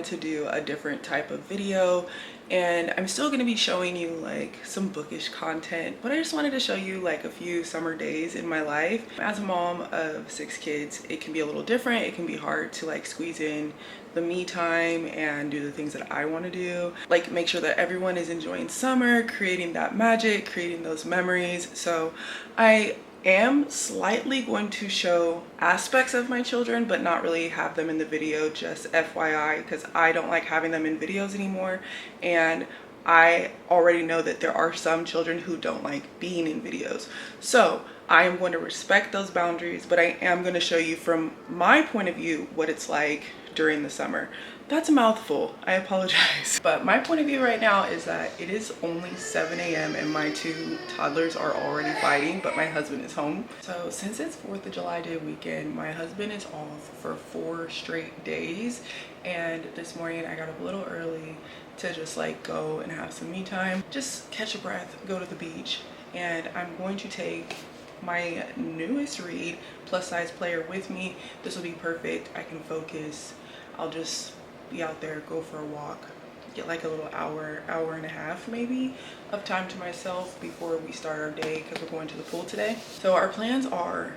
wanted to do a different type of video, and I'm still going to be showing you like some bookish content, but I just wanted to show you like a few summer days in my life. As a mom of 6 kids, it can be a little different. It can be hard to like squeeze in the me time and do the things that I want to do, like make sure that everyone is enjoying summer, creating that magic, creating those memories. So I am slightly going to show aspects of my children, but not really have them in the video, just FYI, because I don't like having them in videos anymore, and I already know that there are some children who don't like being in videos. So I am going to respect those boundaries, but I am going to show you from my point of view what it's like during the summer. That's a mouthful, I apologize. But my point of view right now is that it is only 7 a.m. and my 2 toddlers are already fighting, but my husband is home. So since it's 4th of July Day weekend, my husband is off for 4 straight days. And this morning I got up a little early to just like go and have some me time, just catch a breath, go to the beach. And I'm going to take my newest read, Plus Size Player, with me. This will be perfect. I can focus. I'll just be out there, go for a walk, get like a little hour and a half maybe of time to myself before we start our day, because we're going to the pool today. So our plans are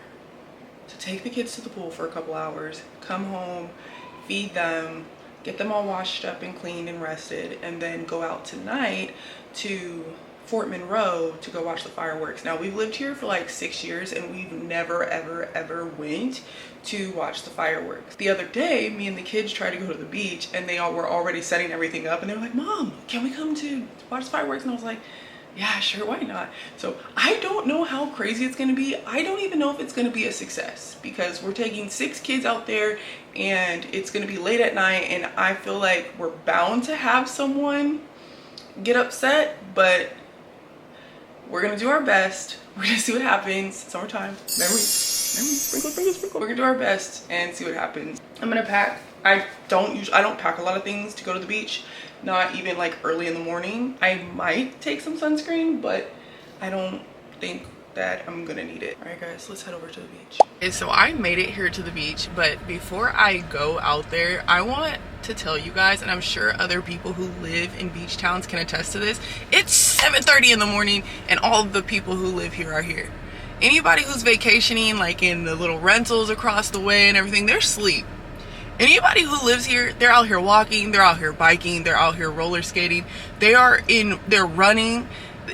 to take the kids to the pool for a couple hours, come home, feed them, get them all washed up and cleaned and rested, and then go out tonight to Fort Monroe to go watch the fireworks. Now, we've lived here for like 6 years and we've never ever went to watch the fireworks. The other day, me and the kids tried to go to the beach and they all were already setting everything up, and they were like, "Mom, can we come to watch the fireworks?" And I was like, yeah, sure, why not? So I don't know how crazy it's gonna be. I don't even know if it's gonna be a success, because we're taking 6 kids out there and it's gonna be late at night, and I feel like we're bound to have someone get upset, but we're gonna do our best. We're gonna see what happens. Summertime, memories, sprinkle. We're gonna do our best and see what happens. I'm gonna pack. I don't pack a lot of things to go to the beach, not even like early in the morning. I might take some sunscreen, but I don't think that I'm gonna need it. All right guys, let's head over to the beach. Okay, so I made it here to the beach, but before I go out there, I want to tell you guys, and I'm sure other people who live in beach towns can attest to this, it's 7:30 in the morning and all of the people who live here are here. Anybody who's vacationing like in the little rentals across the way and everything, they're asleep. Anybody who lives here, they're out here walking, they're out here biking, they're out here roller skating, they're running.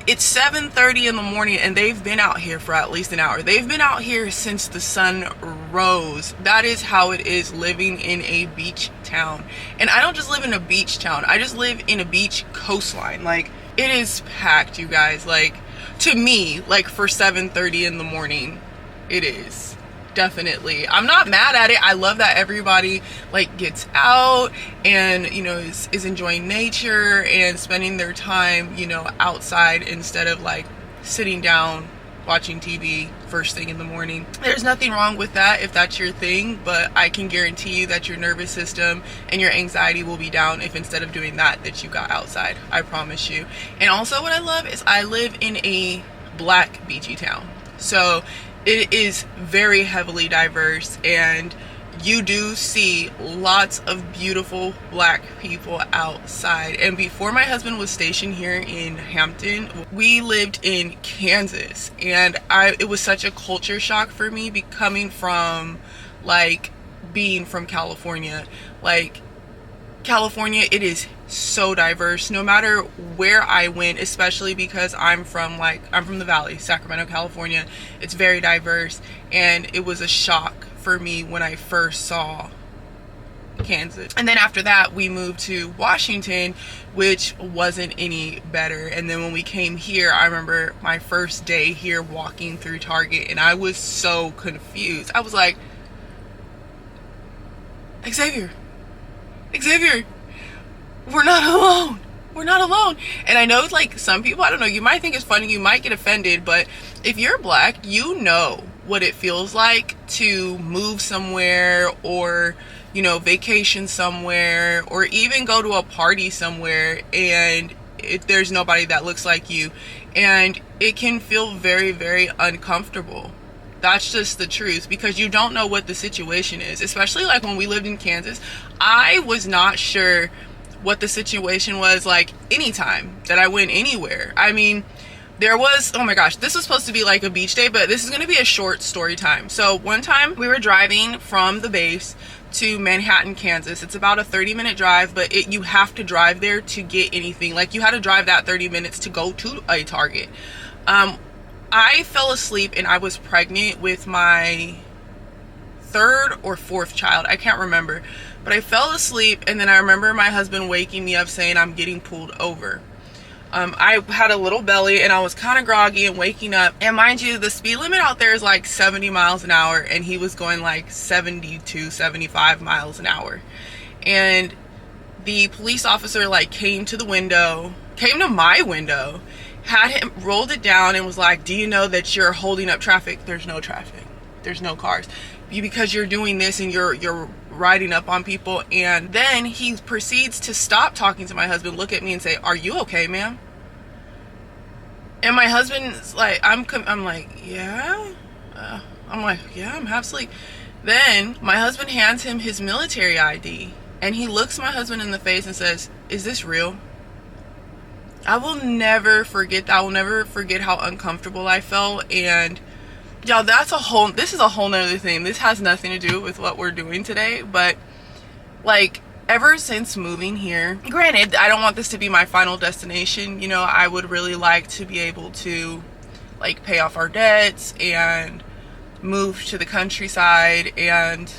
It's 7:30 in the morning and they've been out here for at least an hour. They've been out here since the sun rose. That is how it is living in a beach town. And I don't just live in a beach town, I just live in a beach coastline. Like, it is packed, you guys. Like, to me, like for 7:30 in the morning, it is. Definitely. I'm not mad at it. I love that everybody like gets out and, you know, is enjoying nature and spending their time, you know, outside instead of like sitting down watching TV first thing in the morning. There's nothing wrong with that if that's your thing, but I can guarantee you that your nervous system and your anxiety will be down if instead of doing that you got outside. I promise you. And also what I love is I live in a black beachy town. So it is very heavily diverse, and you do see lots of beautiful black people outside. And before my husband was stationed here in Hampton, we lived in Kansas, and it was such a culture shock for me coming from like being from California. Like, California, it is so diverse no matter where I went, especially because I'm from the Valley, Sacramento, California. It's very diverse, and it was a shock for me when I first saw Kansas. And then after that we moved to Washington, which wasn't any better. And then when we came here, I remember my first day here walking through Target, and I was so confused. I was like, Xavier, we're not alone. We're not alone. And I know, like, some people, I don't know, you might think it's funny, you might get offended, but if you're black, you know what it feels like to move somewhere, or, you know, vacation somewhere, or even go to a party somewhere and there's nobody that looks like you. And it can feel very, very uncomfortable. That's just the truth, because you don't know what the situation is. Especially like when we lived in Kansas, I was not sure what the situation was like anytime that I went anywhere. I mean, there was, oh my gosh, this was supposed to be like a beach day, but this is going to be a short story time. So one time we were driving from the base to Manhattan, Kansas. It's about a 30-minute drive, but you have to drive there to get anything. Like, you had to drive that 30 minutes to go to a Target. I fell asleep, and I was pregnant with my third or fourth child. I can't remember, but I fell asleep, and then I remember my husband waking me up saying I'm getting pulled over. I had a little belly, and I was kind of groggy and waking up. And mind you, the speed limit out there is like 70 miles an hour, and he was going like 72, 75 miles an hour. And the police officer like came to my window, had him, rolled it down, and was like, do you know that you're holding up traffic? There's no traffic. There's no cars. Because you're doing this and you're riding up on people. And then he proceeds to stop talking to my husband, look at me and say, are you okay, ma'am? And my husband's like, I'm like, yeah. I'm like, yeah, I'm half asleep. Then my husband hands him his military ID, and he looks my husband in the face and says, is this real? I will never forget that. I will never forget how uncomfortable I felt. And y'all, this is a whole nother thing. This has nothing to do with what we're doing today, but like, ever since moving here, granted, I don't want this to be my final destination. You know, I would really like to be able to like pay off our debts and move to the countryside and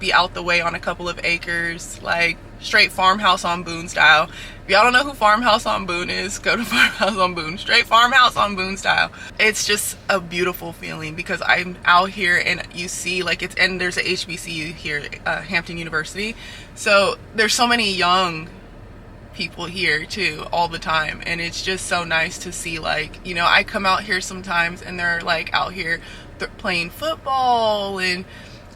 be out the way on a couple of acres, like straight farmhouse on Boone style. If y'all don't know who Farmhouse on Boone is, go to Farmhouse on Boone. Straight farmhouse on Boone style. It's just a beautiful feeling, because I'm out here and you see like and there's a HBCU here, Hampton University. So there's so many young people here too all the time, and it's just so nice to see, like, you know, I come out here sometimes and they're like out here playing football and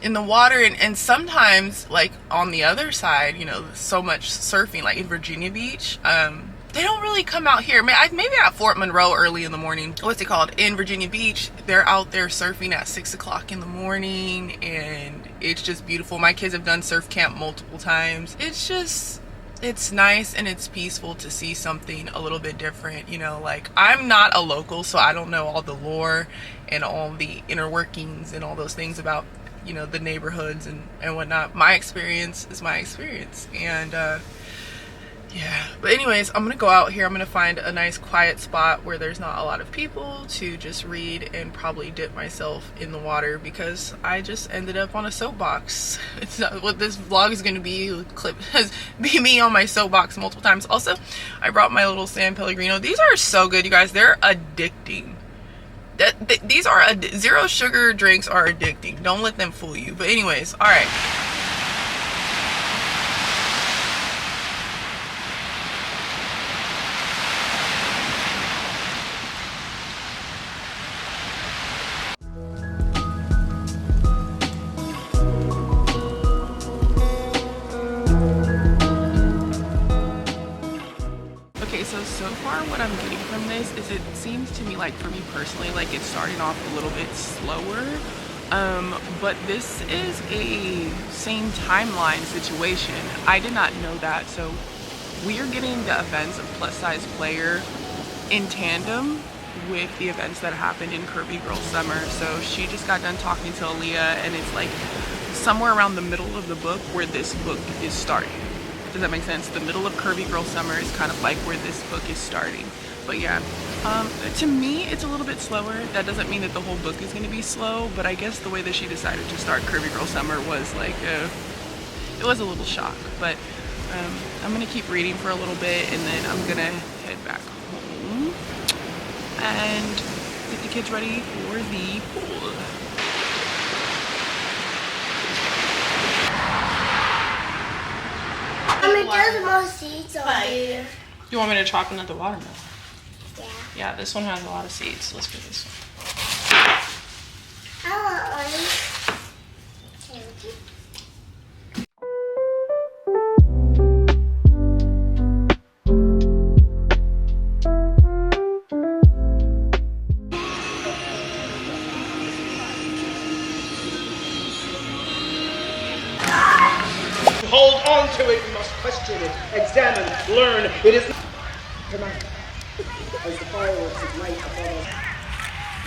in the water, and sometimes like on the other side, you know, so much surfing, like in Virginia Beach. They don't really come out here. Maybe at Fort Monroe early in the morning. What's it called? In Virginia Beach, they're out there surfing at 6 o'clock in the morning, and it's just beautiful. My kids have done surf camp multiple times. It's nice and it's peaceful to see something a little bit different. You know, like, I'm not a local, so I don't know all the lore and all the inner workings and all those things about, you know, the neighborhoods and whatnot. My experience is my experience, and yeah. But anyways, I'm gonna go out here. I'm gonna find a nice quiet spot where there's not a lot of people to just read and probably dip myself in the water, because I just ended up on a soapbox. It's not what this vlog is gonna be. Be me on my soapbox multiple times. Also, I brought my little San Pellegrino. These are so good, you guys. They're addicting. These are zero sugar drinks are addicting. Don't let them fool you. But anyways, all right. So far what I'm getting from this is, it seems to me like, for me personally, like it's starting off a little bit slower, but this is a same timeline situation. I did not know that. So we are getting the events of Plus Size Player in tandem with the events that happened in Curvy Girl Summer. So she just got done talking to Aaliyah, and it's like somewhere around the middle of the book where this book is starting. Does that make sense? The middle of Curvy Girl Summer is kind of like where this book is starting. But yeah, to me, it's a little bit slower. That doesn't mean that the whole book is going to be slow, but I guess the way that she decided to start Curvy Girl Summer was like, it was a little shock. But I'm going to keep reading for a little bit, and then I'm going to head back home and get the kids ready for the pool. There's more seeds on here. You want me to chop another watermelon? Yeah. Yeah, this one has a lot of seeds. Let's get this one. I want one. on to it, we must question it, examine, learn. It is tonight, as the fireworks ignite above us.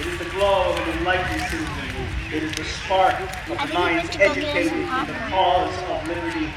It is the glow of an enlightened citizenry. It is the spark of the minds educated in the cause of liberty.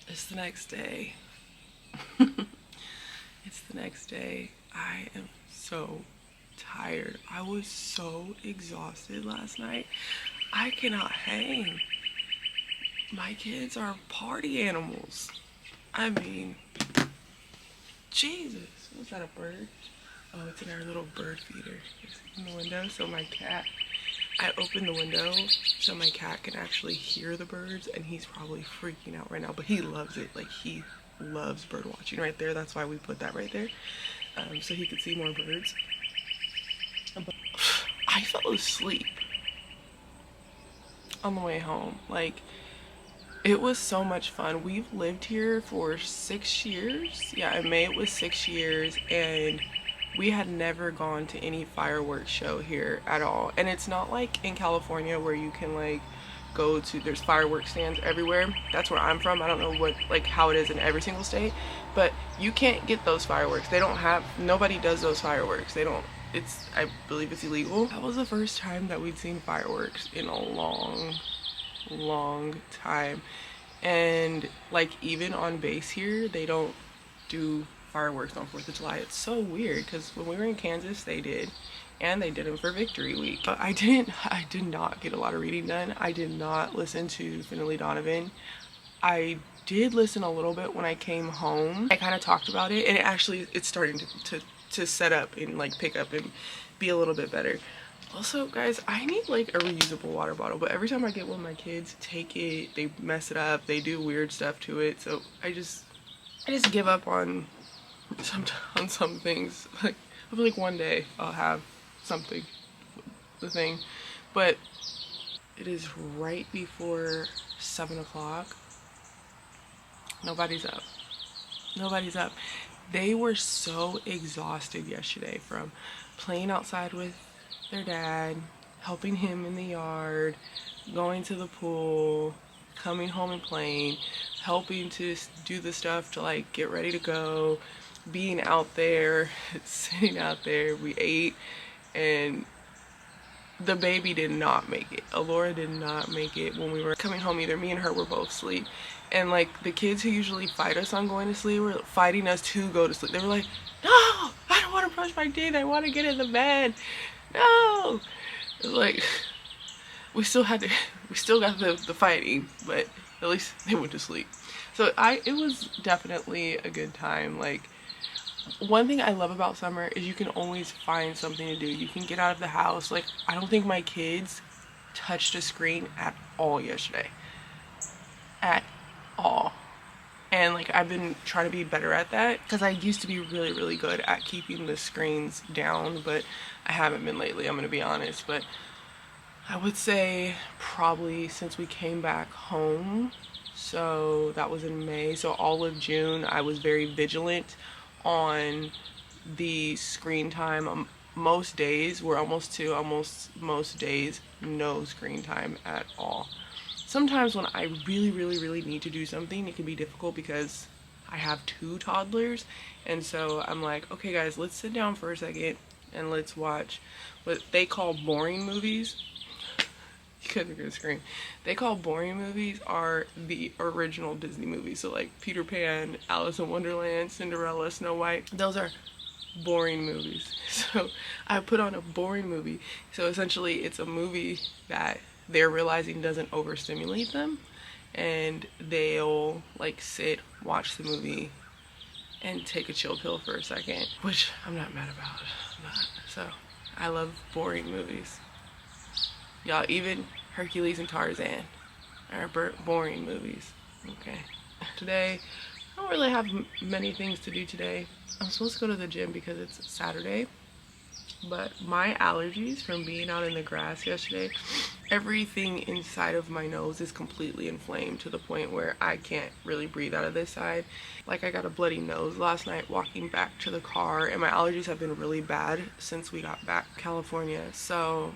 It's the next day. It's the next day. I am so tired. I was so exhausted last night. I cannot hang. My kids are party animals. I mean, Jesus. Was that a bird? Oh, it's in our little bird feeder. It's in the window, so my cat, I opened the window so my cat can actually hear the birds, and he's probably freaking out right now, but he loves it. Like, he loves bird watching right there. That's why we put that right there, so he could see more birds. But I fell asleep on the way home. Like, it was so much fun. We've lived here for 6 years. Yeah, in May it was 6 years, and we had never gone to any fireworks show here at all. And it's not like in California where you can like go to, there's fireworks stands everywhere. That's where I'm from. I don't know what, like, how it is in every single state, but you can't get those fireworks. They don't have, nobody does those fireworks. They don't, it's, I believe it's illegal. That was the first time that we'd seen fireworks in a long time. And like, even on base here, they don't do fireworks on 4th of July. It's so weird because when we were in Kansas, they did, and they did them for Victory Week. But I did not get a lot of reading done. I did not listen to Finley Donovan. I did listen a little bit when I came home. I kind of talked about it, and it's starting to set up and like pick up and be a little bit better. Also, guys, I need like a reusable water bottle, but every time I get one, my kids take it, they mess it up, they do weird stuff to it. So I just give up on some things. Like, I feel like one day I'll have something, the thing, but it is right before 7 o'clock. Nobody's up. They were so exhausted yesterday from playing outside with their dad, helping him in the yard, going to the pool, coming home and playing, helping to do the stuff to like get ready to go, being out there, sitting out there. We ate, and the baby did not make it. Alora did not make it when we were coming home either. Me and her were both asleep. And like, the kids who usually fight us on going to sleep were fighting us to go to sleep. They were like, no, I don't want to brush my teeth. I want to get in the bed. No. It was like, we still got the fighting, but at least they went to sleep. So it was definitely a good time. Like, one thing I love about summer is you can always find something to do. You can get out of the house. Like, I don't think my kids touched a screen at all yesterday. At all. And like, I've been trying to be better at that because I used to be really good at keeping the screens down, but I haven't been lately, I'm gonna be honest. But I would say probably since we came back home So that was in May. So all of June, I was very vigilant on the screen time. Most days were almost most days, no screen time at all. Sometimes when I really need to do something, it can be difficult because I have 2 toddlers. And so I'm like, okay guys, let's sit down for a second and let's watch what they call boring movies. You guys are gonna scream. They call boring movies are the original Disney movies. So like Peter Pan, Alice in Wonderland, Cinderella, Snow White. Those are boring movies. So I put on a boring movie. So essentially it's a movie that they're realizing doesn't overstimulate them, and they'll like sit, watch the movie, and take a chill pill for a second, which I'm not mad about. So I love boring movies. Y'all, even Hercules and Tarzan are boring movies. Okay. Today, I don't really have many things to do today. I'm supposed to go to the gym because it's Saturday, but my allergies from being out in the grass yesterday, everything inside of my nose is completely inflamed to the point where I can't really breathe out of this side. Like I got a bloody nose last night walking back to the car, and my allergies have been really bad since we got back to California. So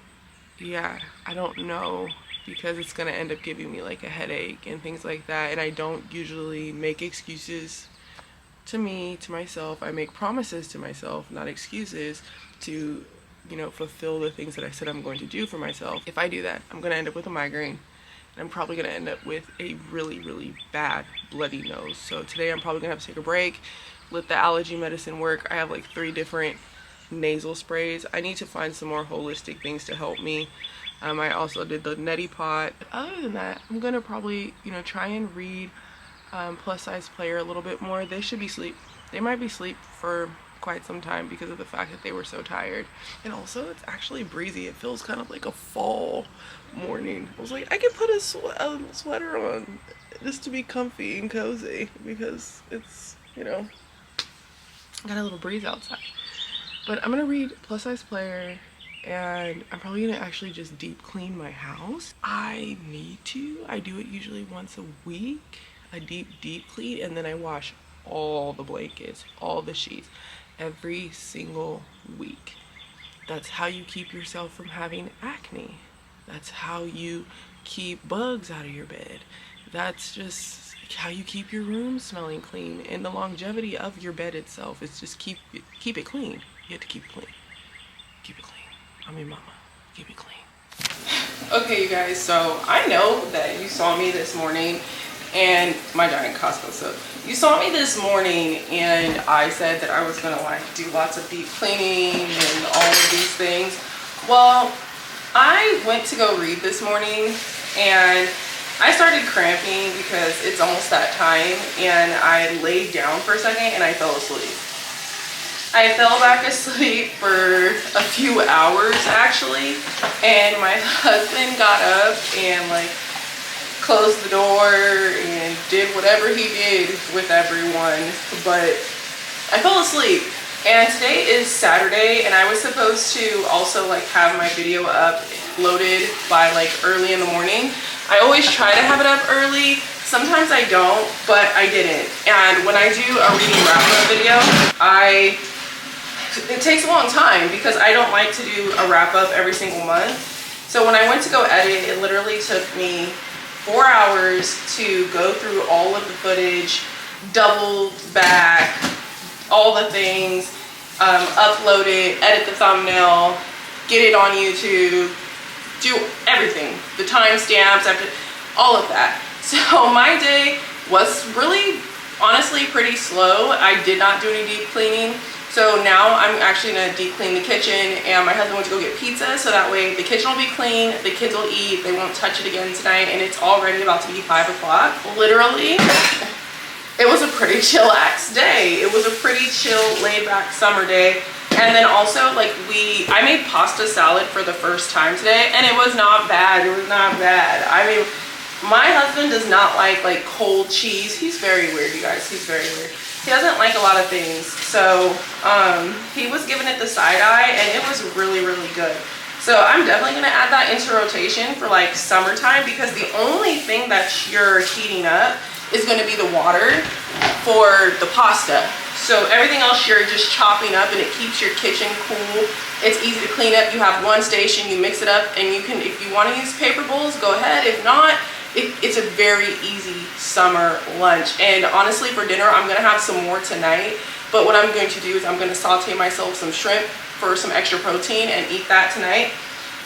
yeah, I don't know, because it's gonna end up giving me like a headache and things like that. And I don't usually make excuses to myself. I make promises to myself, not excuses, to, you know, fulfill the things that I said I'm going to do for myself. If I do that, I'm gonna end up with a migraine, and I'm probably gonna end up with a really bad bloody nose. So today I'm probably gonna have to take a break, let the allergy medicine work. I have like 3 different nasal sprays. I need to find some more holistic things to help me. I also did the neti pot. Other than that, I'm gonna probably, you know, try and read Plus Size Player a little bit more. They should be asleep. They might be asleep for quite some time because of the fact that they were so tired. And also it's actually breezy. It feels kind of like a fall morning. I was like, I could put a sweater on just to be comfy and cozy because it's, you know, got a little breeze outside. But I'm gonna read Plus Size Player, and I'm probably gonna actually just deep clean my house. I need to. I do it usually once a week, a deep clean, and then I wash all the blankets, all the sheets, every single week. That's how you keep yourself from having acne. That's how you keep bugs out of your bed. That's just how you keep your room smelling clean, and the longevity of your bed itself is just keep it clean. You have to keep it clean. Keep it clean. I'm your mama. Keep it clean. Okay, you guys, so I know that you saw me this morning, and my giant Costco soap. You saw me this morning and I said that I was gonna like do lots of deep cleaning and all of these things. Well, I went to go read this morning and I started cramping because it's almost that time, and I laid down for a second and I fell asleep. I fell back asleep for a few hours actually, and my husband got up and like closed the door and did whatever he did with everyone, but I fell asleep. And today is Saturday, and I was supposed to also like have my video uploaded by like early in the morning. I always try to have it up early. Sometimes I don't, but I didn't. And when I do a reading wrap-up video, it takes a long time because I don't like to do a wrap-up every single month. So when I went to go edit, it literally took me 4 hours to go through all of the footage, double back, all the things, upload it, edit the thumbnail, get it on YouTube, do everything, the timestamps, all of that. So my day was really, honestly, pretty slow. I did not do any deep cleaning. So now I'm actually gonna deep clean the kitchen, and my husband went to go get pizza, so that way the kitchen will be clean, the kids will eat, they won't touch it again tonight, and it's already about to be 5 o'clock. Literally, it was a pretty chillax day. It was a pretty chill, laid back summer day. And then also like I made pasta salad for the first time today, and it was not bad. It was not bad. I mean, my husband does not like cold cheese. He's very weird, you guys. He's very weird. He doesn't like a lot of things. So he was giving it the side eye, and it was really, really good. So I'm definitely gonna add that into rotation for like summertime, because the only thing that you're heating up is gonna be the water for the pasta. So everything else you're just chopping up, and it keeps your kitchen cool. It's easy to clean up. You have one station, you mix it up, and you can, if you wanna use paper bowls, go ahead. If not, it's a very easy summer lunch. And honestly, for dinner, I'm gonna have some more tonight. But what I'm going to do is I'm gonna saute myself some shrimp for some extra protein and eat that tonight.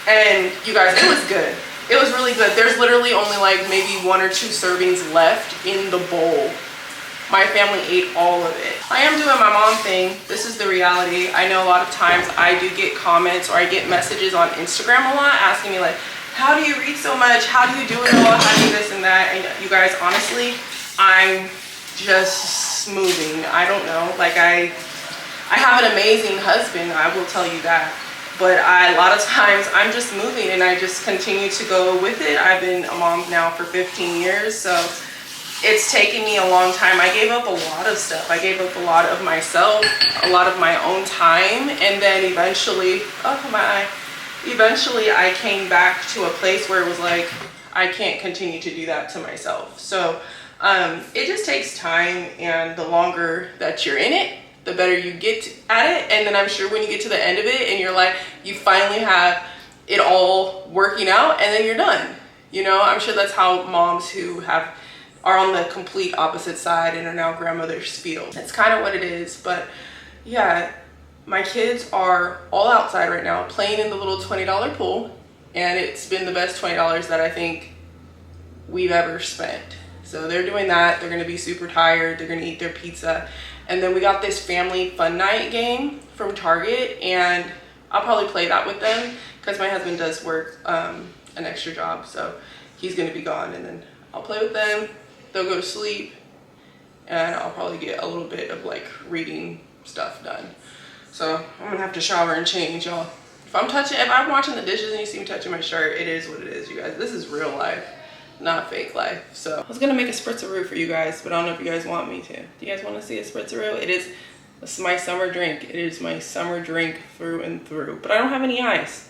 And you guys, it was good. It was really good. There's literally only like maybe 1 or 2 servings left in the bowl. My family ate all of it. I am doing my mom thing. This is the reality. I know a lot of times I do get comments, or I get messages on Instagram a lot asking me like, how do you read so much? How do you do it all? How do you this and that? And you guys, honestly, I'm just moving. I don't know. Like I have an amazing husband, I will tell you that. But a lot of times I'm just moving, and I just continue to go with it. I've been a mom now for 15 years, so it's taken me a long time. I gave up a lot of stuff. I gave up a lot of myself, a lot of my own time, and then eventually, oh my eye, eventually I came back to a place where it was like, I can't continue to do that to myself. So it just takes time, and the longer that you're in it, the better you get at it. And then I'm sure when you get to the end of it and you're like, you finally have it all working out, and then you're done. You know, I'm sure that's how moms who are on the complete opposite side and are now grandmothers feel. It's kind of what it is. But yeah, my kids are all outside right now playing in the little $20 pool, and it's been the best $20 that I think we've ever spent. So they're doing that. They're gonna be super tired. They're gonna eat their pizza. And then we got this family fun night game from Target, and I'll probably play that with them because my husband does work an extra job, so he's gonna be gone, and then I'll play with them. They'll go to sleep, and I'll probably get a little bit of like reading stuff done. So I'm gonna have to shower and change, y'all. If I'm watching the dishes and you see me touching my shirt, it is what it is, you guys. This is real life, not fake life. So I was gonna make a spritzeroo for you guys, but I don't know if you guys want me to. Do you guys want to see a spritzeroo? This is my summer drink. It is my summer drink through and through, but I don't have any ice.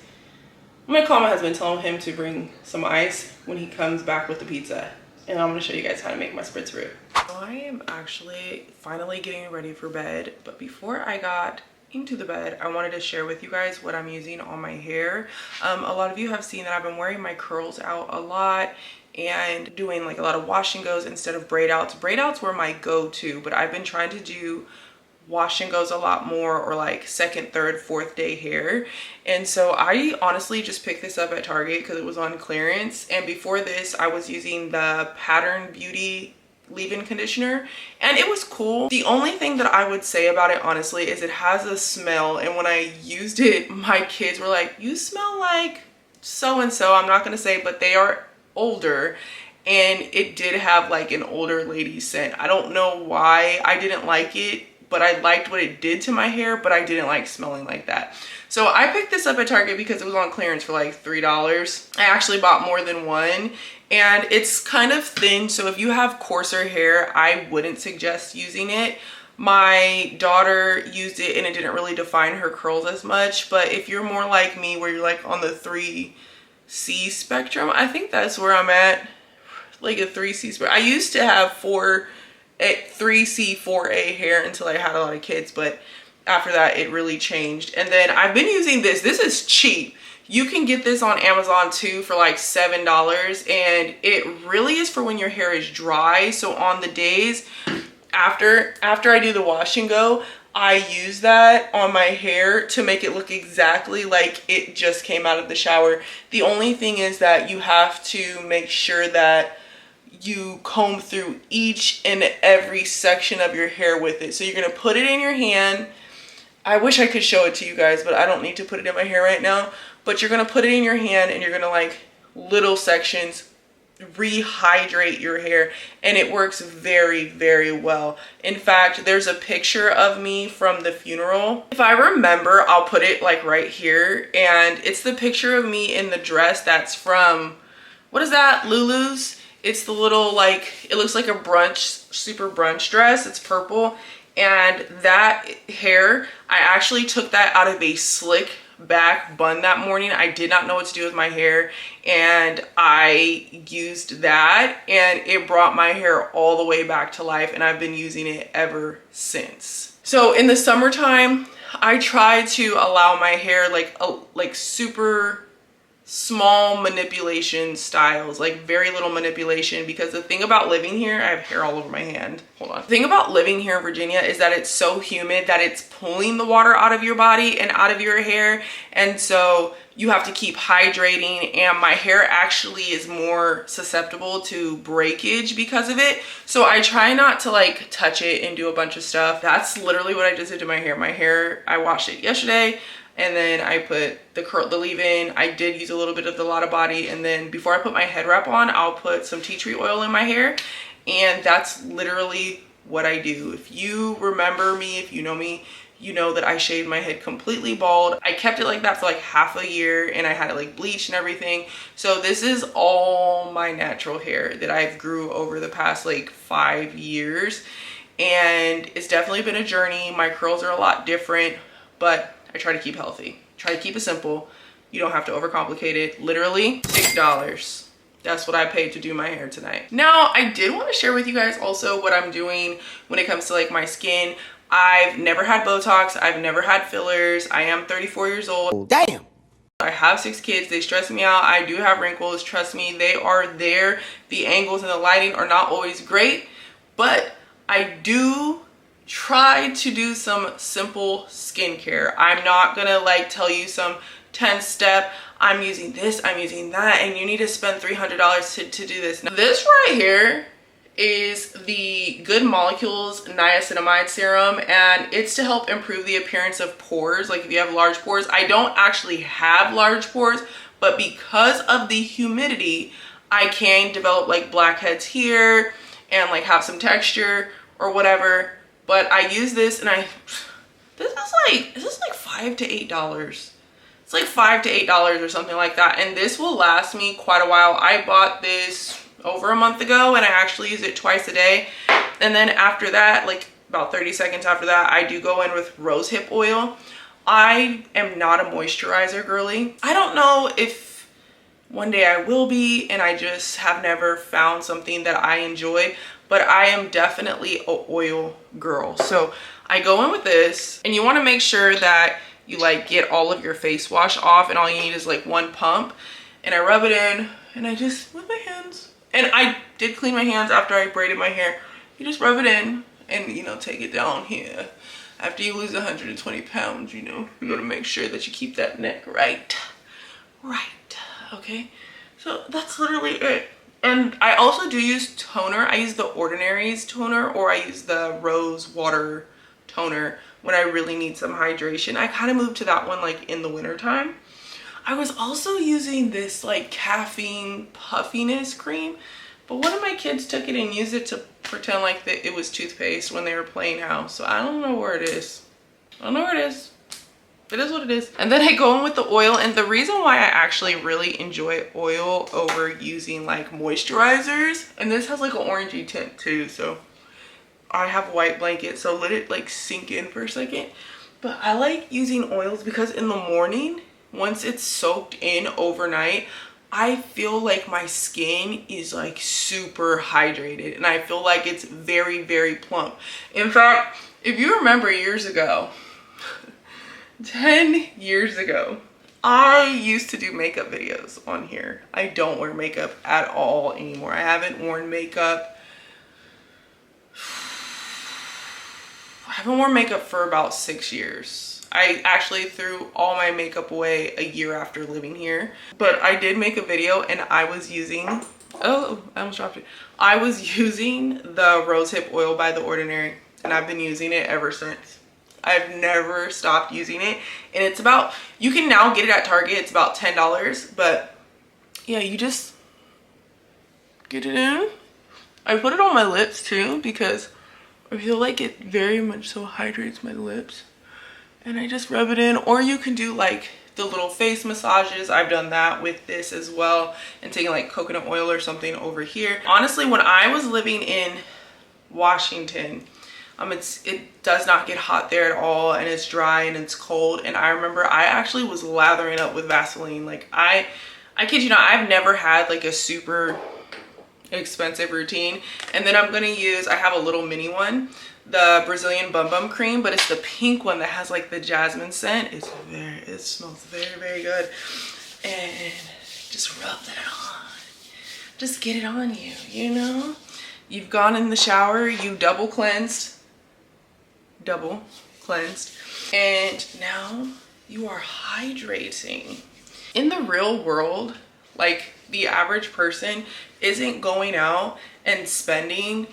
I'm gonna call my husband, tell him to bring some ice when he comes back with the pizza, and I'm gonna show you guys how to make my spritzeroo. I am actually finally getting ready for bed, but before I got into the bed, I wanted to share with you guys what I'm using on my hair. A lot of you have seen that I've been wearing my curls out a lot and doing like a lot of wash and goes instead of braid outs. Braid outs were my go-to, but I've been trying to do wash and goes a lot more, or like second, third, fourth day hair. And so I honestly just picked this up at Target because it was on clearance. And before this, I was using the Pattern Beauty leave-in conditioner, and it was cool. The only thing that I would say about it honestly is it has a smell, and when I used it, my kids were like, you smell like so and so. I'm not gonna say, but they are older, and it did have like an older lady scent. I don't know why I didn't like it, but I liked what it did to my hair, but I didn't like smelling like that. So I picked this up at Target because it was on clearance for like $3. I actually bought more than one, and it's kind of thin, so if you have coarser hair, I wouldn't suggest using it. My daughter used it and it didn't really define her curls as much, but if you're more like me where you're like on the 3C spectrum, I think that's where I'm at, like a 3C spectrum. I used to have 3C, 4A hair until I had a lot of kids, but after that it really changed. And then I've been using this. This is cheap. You can get this on Amazon too for like $7, and it really is for when your hair is dry. So on the days after I do the wash and go, I use that on my hair to make it look exactly like it just came out of the shower. The only thing is that you have to make sure that you comb through each and every section of your hair with it. So you're gonna put it in your hand. I wish I could show it to you guys, but I don't need to put it in my hair right now. But you're gonna put it in your hand, and you're gonna like little sections rehydrate your hair, and it works very, very well. In fact, there's a picture of me from the funeral. If I remember, I'll put it like right here, and it's the picture of me in the dress that's from, what is that, Lulu's? It's the little, like, it looks like a brunch, super brunch dress. It's purple. And that hair, I actually took that out of a slick back bun that morning. I did not know what to do with my hair, and I used that, and it brought my hair all the way back to life, and I've been using it ever since. So in the summertime, I try to allow my hair like super small manipulation styles, like very little manipulation, because the thing about living here, I have hair all over my hand, hold on. The thing about living here in Virginia is that it's so humid that it's pulling the water out of your body and out of your hair, and so you have to keep hydrating, and my hair actually is more susceptible to breakage because of it. So I try not to like touch it and do a bunch of stuff. That's literally what I just did to my hair. My hair, I washed it yesterday, and then I put the leave-in. I did use a little bit of the Lotta Body, and then before I put my head wrap on, I'll put some tea tree oil in my hair, and that's literally what I do. If you remember me, if you know me, you know that I shaved my head completely bald. I kept it like that for like half a year, and I had it like bleached and everything. So this is all my natural hair that I've grew over the past like 5 years, and it's definitely been a journey. My curls are a lot different, but I try to keep healthy. Try to keep it simple. You don't have to overcomplicate it. Literally $6. That's what I paid to do my hair tonight. Now, I did want to share with you guys also what I'm doing when it comes to like my skin. I've never had Botox. I've never had fillers. I am 34 years old. Damn. I have 6 kids. They stress me out. I do have wrinkles. Trust me, they are there. The angles and the lighting are not always great, but I do try to do some simple skincare. I'm not gonna like tell you some 10-step, I'm using this, I'm using that, and you need to spend $300 to do this. Now, this right here is the Good Molecules Niacinamide Serum, and it's to help improve the appearance of pores. Like if you have large pores, I don't actually have large pores, but because of the humidity, I can develop like blackheads here and like have some texture or whatever. But I use this, and this is like $5 to $8. It's like $5 to $8 or something like that, and this will last me quite a while. I bought this over a month ago, and I actually use it twice a day. And then after that, like about 30 seconds after that, I do go in with rosehip oil. I am not a moisturizer girly. I don't know if one day I will be, and I just have never found something that I enjoy, but I am definitely an oil girl. So I go in with this, and you want to make sure that you like get all of your face wash off, and all you need is like one pump, and I rub it in, and I just with my hands, and I did clean my hands after I braided my hair. You just rub it in, and you know, take it down here. After you lose 120 pounds, you know, you gotta make sure that you keep that neck right, okay? So that's literally it. And I also do use toner. I use the Ordinary's toner, or I use the Rose Water toner when I really need some hydration. I kind of moved to that one like in the winter time. I was also using this like caffeine puffiness cream, but one of my kids took it and used it to pretend like that it was toothpaste when they were playing house. So I don't know where it is. I don't know where it is. It is what it is. And then I go in with the oil, and the reason why I actually really enjoy oil over using like moisturizers, and this has like an orangey tint too, so I have a white blanket, so let it like sink in for a second. But I like using oils because in the morning, once it's soaked in overnight, I feel like my skin is like super hydrated, and I feel like it's very, very plump. In fact, if you remember years ago, 10 years ago, I used to do makeup videos on here. I don't wear makeup at all anymore. I haven't worn makeup. I haven't worn makeup for about 6 years. I actually threw all my makeup away a year after living here. But I did make a video, and I was using, oh, I almost dropped it. I was using the rosehip oil by The Ordinary, and I've been using it ever since. I've never stopped using it, and it's about, you can now get it at Target. It's about $10, but yeah, you just get it in. I put it on my lips too because I feel like it very much so hydrates my lips, and I just rub it in. Or you can do like the little face massages. I've done that with this as well, and taking like coconut oil or something over here. Honestly, when I was living in Washington, It does not get hot there at all, and it's dry and it's cold. And I remember I actually was lathering up with Vaseline. Like I kid you not, I've never had like a super expensive routine. And then I'm gonna use, I have a little mini one, the Brazilian Bum Bum Cream, but it's the pink one that has like the jasmine scent. It smells very, very good. And just rub that on. Just get it on you, you know? You've gone in the shower, you double cleansed, and now you are hydrating. In the real world, like the average person isn't going out and spending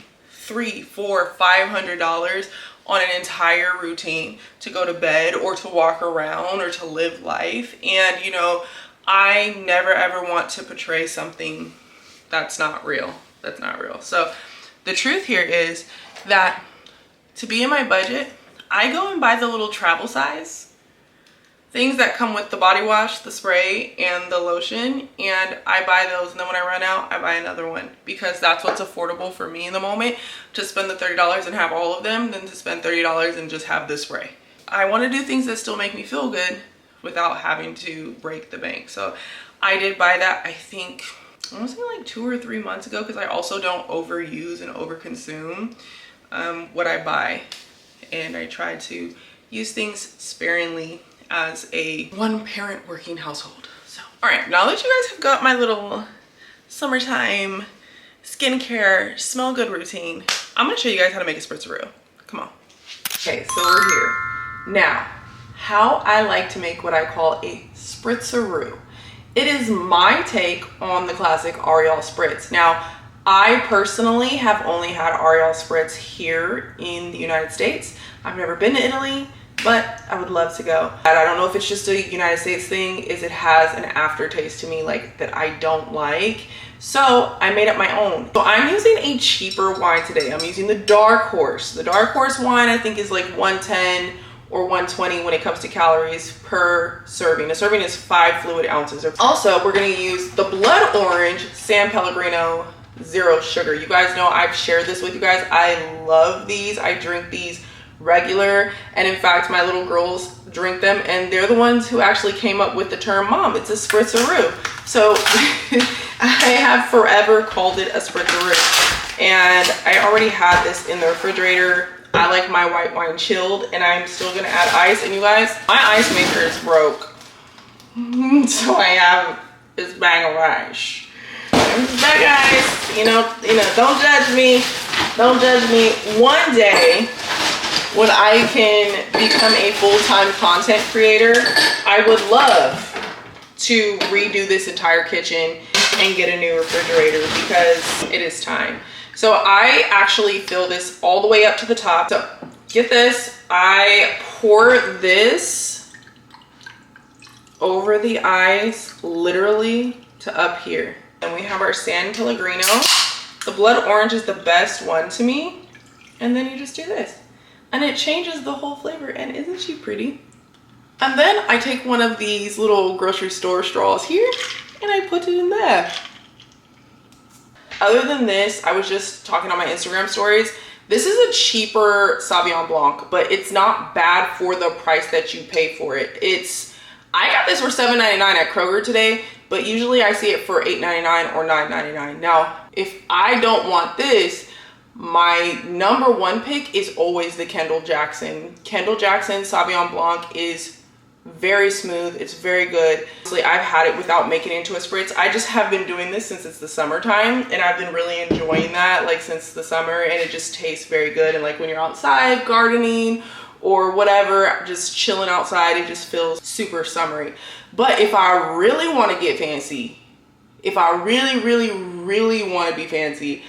$300, $400, $500 on an entire routine to go to bed or to walk around or to live life. And you know, I never ever want to portray something that's not real. That's not real. So the truth here is that to be in my budget, I go and buy the little travel size things that come with the body wash, the spray, and the lotion, and I buy those, and then when I run out, I buy another one, because that's what's affordable for me in the moment, to spend the $30 and have all of them than to spend $30 and just have the spray. I want to do things that still make me feel good without having to break the bank. So I did buy that, I think, I want to say like 2 or 3 months ago, because I also don't overuse and overconsume what I buy, and I try to use things sparingly as a one-parent working household. So, all right, now that you guys have got my little summertime skincare smell good routine, I'm gonna show you guys how to make a spritzeroo. Come on. Okay, so we're here. Now, how I like to make what I call a spritzeroo. It is my take on the classic Ariel spritz. Now, I personally have only had Ariel spritz here in the United States. I've never been to Italy, but I would love to go. And I don't know if it's just a United States thing, is it has an aftertaste to me like that I don't like. So I made up my own. So I'm using a cheaper wine today. I'm using the Dark Horse. The Dark Horse wine I think is like 110 or 120 when it comes to calories per serving. A serving is 5 fluid ounces. Also, we're gonna use the Blood Orange San Pellegrino Zero Sugar. You guys know I've shared this with you guys. I love these. I drink these regular, and in fact my little girls drink them, and they're the ones who actually came up with the term mom. It's a spritzeroo. So I have forever called it a spritzeroo, and I already had this in the refrigerator. I like my white wine chilled, and I'm still gonna add ice. And you guys, my ice maker is broke, so I have this bag of ice. That guys, you know, don't judge me. Don't judge me. One day, when I can become a full-time content creator, I would love to redo this entire kitchen and get a new refrigerator, because it is time. So I actually fill this all the way up to the top. So get this, I pour this over the ice, literally to up here. And we have our San Pellegrino. The Blood Orange is the best one to me. And then you just do this. And it changes the whole flavor, and isn't she pretty? And then I take one of these little grocery store straws here, and I put it in there. Other than this, I was just talking on my Instagram stories, this is a cheaper Sauvignon Blanc, but it's not bad for the price that you pay for it. I got this for $7.99 at Kroger today, but usually I see it for $8.99 or $9.99. Now, if I don't want this, my number one pick is always the Kendall Jackson. Kendall Jackson Sauvignon Blanc is very smooth. It's very good. Honestly, I've had it without making it into a spritz. I just have been doing this since it's the summertime, and I've been really enjoying that like since the summer, and it just tastes very good. And like when you're outside gardening or whatever, just chilling outside, it just feels super summery. But if I really want to get fancy, if I really want to be fancy,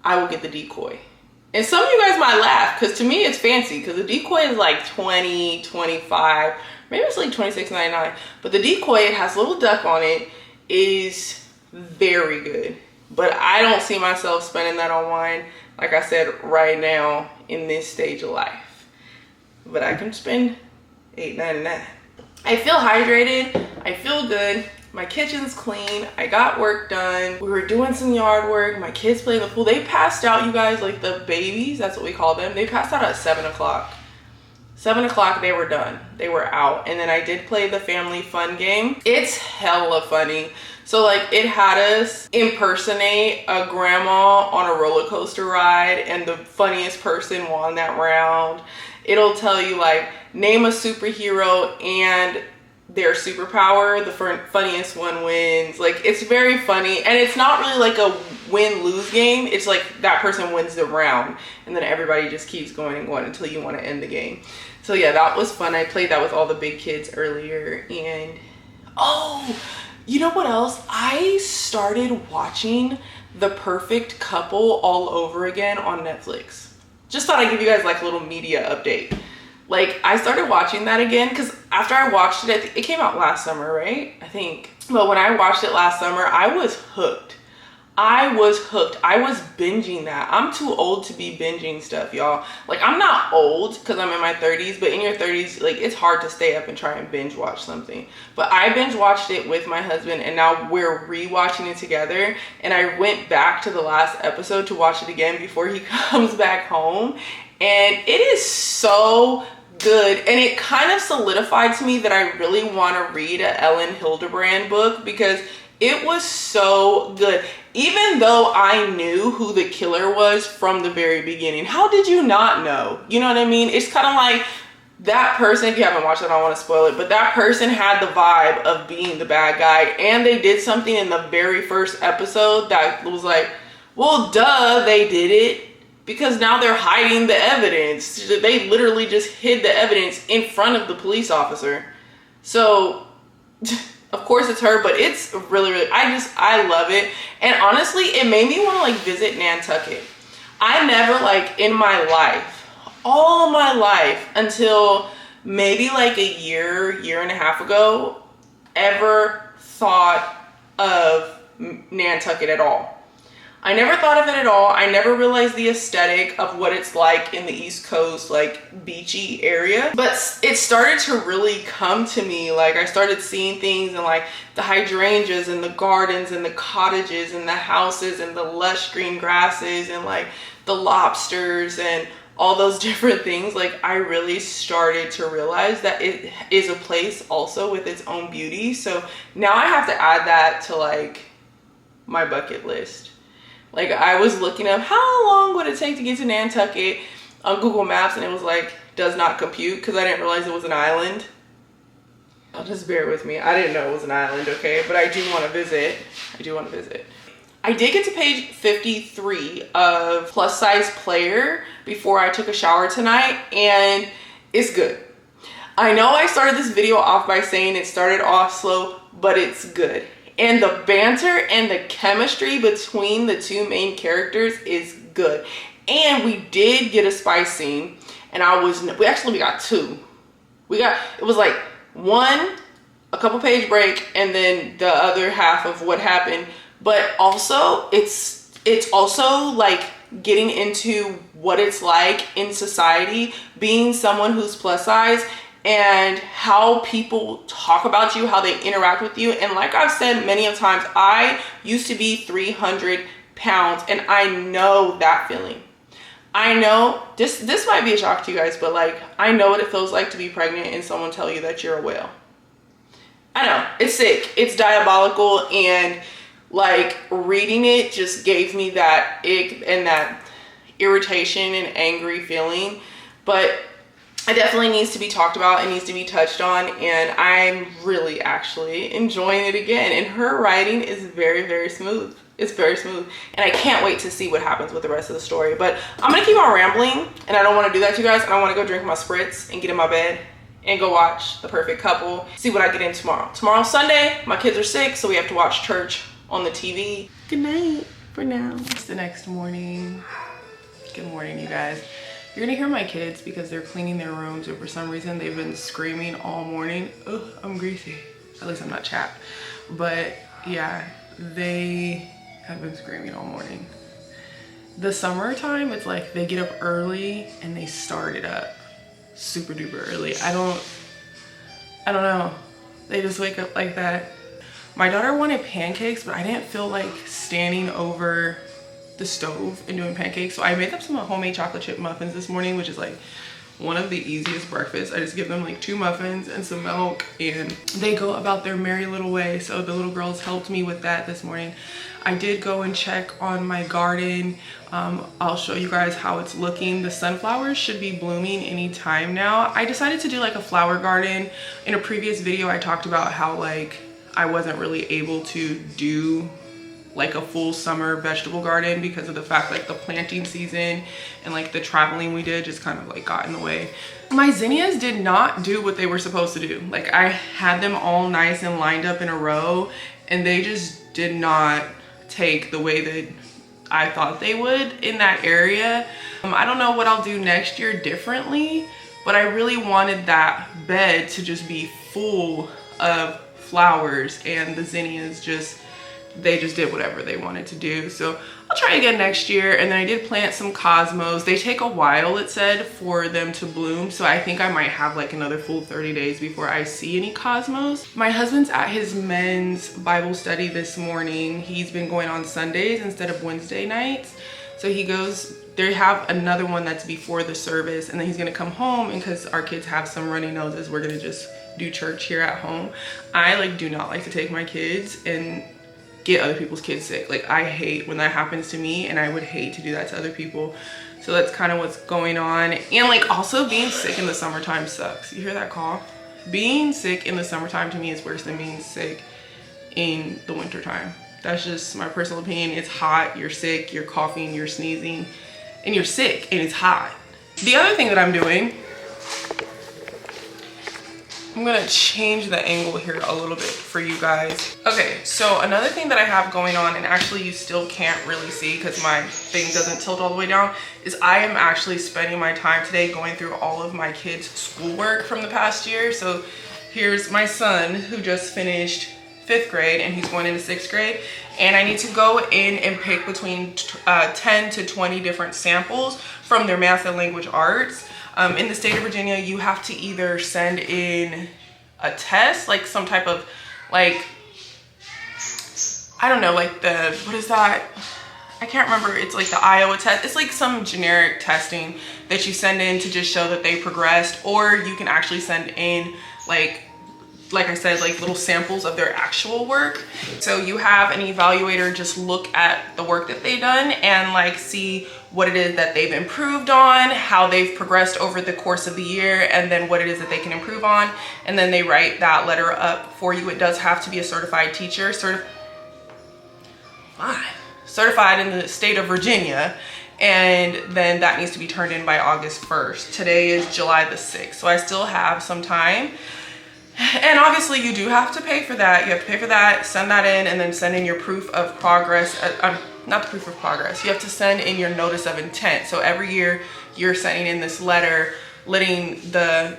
I will get the Decoy. And some of you guys might laugh, because to me it's fancy, because the Decoy is like 20, 25, maybe it's like $26.99. But the Decoy, it has a little duck on it, is very good. But I don't see myself spending that on wine, like I said, right now in this stage of life. But I can spend $8.99. I feel hydrated, I feel good, My kitchen's clean. I got work done. We were doing some yard work. My kids played in the pool. They passed out, you guys, like the babies, that's what we call them. They passed out at 7 o'clock. 7 o'clock, they were done. They were out. And then I did play the family fun game. It's hella funny. So like it had us impersonate a grandma on a roller coaster ride, and the funniest person won that round. It'll tell you like name a superhero and their superpower. The funniest one wins. Like it's very funny, and it's not really like a win-lose game. It's like that person wins the round, and then everybody just keeps going and going until you want to end the game. So yeah, that was fun. I played that with all the big kids earlier. And oh, you know what else? I started watching The Perfect Couple all over again on Netflix. Just thought I'd give you guys like a little media update. Like I started watching that again because after I watched it, it came out last summer, right? I think. But when I watched it last summer, I was hooked. I was hooked. I was binging that. I'm too old to be binging stuff, y'all. Like I'm not old because I'm in my 30s, but in your 30s, like it's hard to stay up and try and binge watch something. But I binge watched it with my husband, and now we're rewatching it together. And I went back to the last episode to watch it again before he comes back home. And it is so good. And it kind of solidified to me that I really want to read a Ellen Hildebrand book because it was so good. Even though I knew who the killer was from the very beginning. How did you not know? You know what I mean? It's kind of like that person, if you haven't watched it, I don't want to spoil it, but that person had the vibe of being the bad guy, and they did something in the very first episode that was like, well, duh, they did it. Because now they're hiding the evidence. They literally just hid the evidence in front of the police officer. So, of course it's her, but it's really, really, I love it. And honestly, it made me want to like visit Nantucket. I never like in my life, all my life, until maybe like a year and a half ago, ever thought of Nantucket at all. I never thought of it at all. I never realized the aesthetic of what it's like in the East Coast, like beachy area. But it started to really come to me. Like I started seeing things and like the hydrangeas and the gardens and the cottages and the houses and the lush green grasses and like the lobsters and all those different things. Like I really started to realize that it is a place also with its own beauty. So now I have to add that to like my bucket list. Like I was looking up how long would it take to get to Nantucket on Google Maps, and it was like does not compute because I didn't realize it was an island. I'll just bear with me. I didn't know it was an island, okay? But I do want to visit. I did get to page 53 of Plus Size Player before I took a shower tonight, and it's good. I know I started this video off by saying it started off slow, but it's good. And the banter and the chemistry between the two main characters is good. And we did get a spice scene, and we got two. It was like one, a couple page break, and then the other half of what happened. But also it's also like getting into what it's like in society, being someone who's plus size, and how people talk about you, how they interact with you. And like I've said many of times, I used to be 300 pounds, and I know that feeling. I know this might be a shock to you guys, but like I know what it feels like to be pregnant and someone tell you that you're a whale. I know, it's sick, it's diabolical, and like reading it just gave me that ick and that irritation and angry feeling. But it definitely needs to be talked about. It needs to be touched on, and I'm really actually enjoying it again. And her writing is very, very smooth. It's very smooth, and I can't wait to see what happens with the rest of the story. But I'm gonna keep on rambling, and I don't want to do that to you guys. I want to go drink my spritz and get in my bed and go watch The Perfect Couple, see what I get in tomorrow. Tomorrow's Sunday, my kids are sick, so we have to watch church on the TV. Good night for now. It's the next morning. Good morning, you guys. You're gonna hear my kids because they're cleaning their rooms, and for some reason they've been screaming all morning. Ugh, I'm greasy. At least I'm not chapped. But yeah, they have been screaming all morning. The summertime, it's like they get up early and they start it up super duper early. I don't know. They just wake up like that. My daughter wanted pancakes, but I didn't feel like standing over the stove and doing pancakes. So I made up some homemade chocolate chip muffins this morning, which is like one of the easiest breakfasts. I just give them like 2 muffins and some milk, and they go about their merry little way. So the little girls helped me with that this morning. I did go and check on my garden. I'll show you guys how it's looking. The sunflowers should be blooming anytime now. I decided to do like a flower garden. In a previous video, I talked about how like I wasn't really able to do like a full summer vegetable garden because of the fact like the planting season and like the traveling we did just kind of like got in the way. My zinnias did not do what they were supposed to do. Like I had them all nice and lined up in a row, and they just did not take the way that I thought they would in that area. I don't know what I'll do next year differently, but I really wanted that bed to just be full of flowers, and the zinnias just did whatever they wanted to do. So I'll try again next year. And then I did plant some cosmos. They take a while, it said, for them to bloom. So I think I might have like another full 30 days before I see any cosmos. My husband's at his men's Bible study this morning. He's been going on Sundays instead of Wednesday nights. So he goes, they have another one that's before the service, and then he's gonna come home, and because our kids have some runny noses, we're gonna just do church here at home. I like do not like to take my kids and get other people's kids sick. Like I hate when that happens to me, and I would hate to do that to other people. So that's kind of what's going on. And like also being sick in the summertime sucks. You hear that call? Being sick in the summertime to me is worse than being sick in the wintertime. That's just my personal opinion. It's hot, you're sick, you're coughing, you're sneezing, and you're sick, and it's hot. The other thing that I'm doing, I'm gonna change the angle here a little bit for you guys. Okay, so another thing that I have going on, and actually you still can't really see because my thing doesn't tilt all the way down, is I am actually spending my time today going through all of my kids' schoolwork from the past year. So here's my son who just finished 5th grade, and he's going into 6th grade. And I need to go in and pick between 10 to 20 different samples from their math and language arts. In the state of Virginia, you have to either send in a test, like some type of like, I don't know, like the, what is that? I can't remember. It's like the Iowa test. It's like some generic testing that you send in to just show that they progressed, or you can actually send in like I said, like little samples of their actual work. So you have an evaluator just look at the work that they've done and like see what it is that they've improved on, how they've progressed over the course of the year, and then what it is that they can improve on. And then they write that letter up for you. It does have to be a certified teacher, certified in the state of Virginia. And then that needs to be turned in by August 1st. Today is July the 6th. So I still have some time. And obviously you do have to pay for that. You have to pay for that, send that in, and then send in your proof of progress. Not the proof of progress. You have to send in your notice of intent. So every year you're sending in this letter letting the